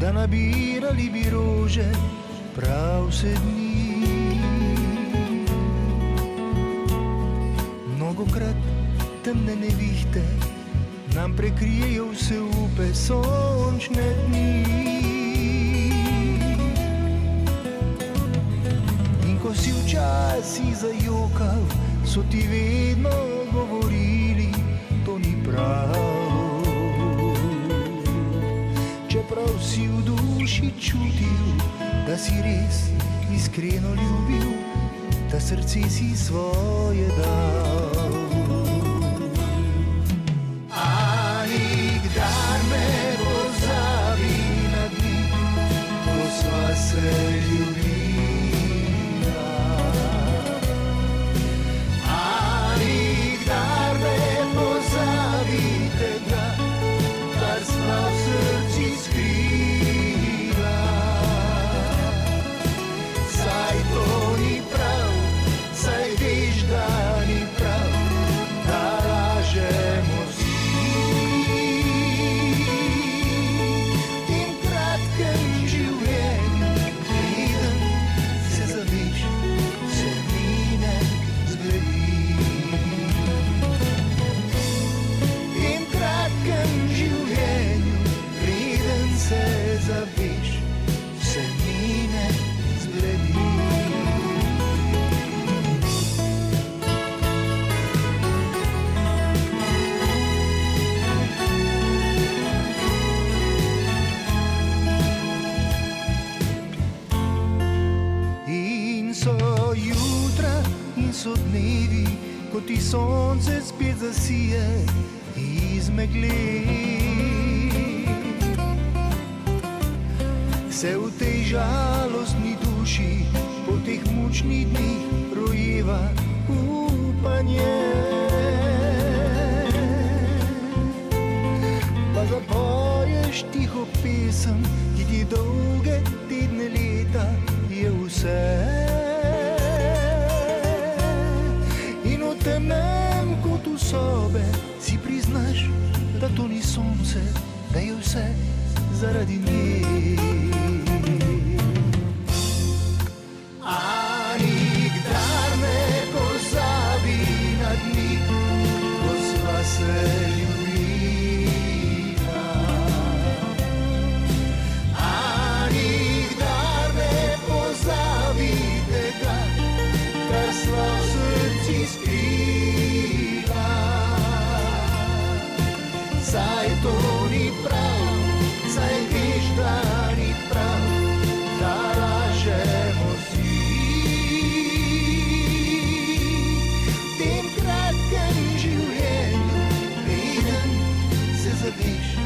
da nabirali bi rože prav vse dni. Mnogokrat temne nevihte nam prekrijejo vse upe sončne dni. In ko si včasih zajokal, so ti vedno govorili, to ni prav. Čeprav si v duši čutil, da si res iskreno ljubil, da srce si svoje dal. A nikdar me pozabi na dni, ko sva se ljubila. A nikdar me pozabi tega, kar sva v srci skrila. Saj to ni prav, saj veš, da ni prav, da lažemo si. V tem kratkem življenju, preden se zaveš, se mine zbledi. V tem kratkem življenju, preden se zaveš, se mine zbledi. In so jutra in so dnevi, ko ti sonce spet zasije iz megle. Se v tej žalostni duši po teh mučnih dneh rojeva upanje. Pa zapoješ tiho pesem, ki ti dolge tedne leta je vse. In v temnem kotu sobe si priznaš, da to ni sonce, da je vse zaradi nje. A nikdar ne pozabi na dni, ko sva se ljubila. A nikdar ne pozabi tega, kar sva v srci skrila. Saj to ni prav, saj veš, da ni prav, da lažemo si. V tem kratkem življenju, preden se zaveš,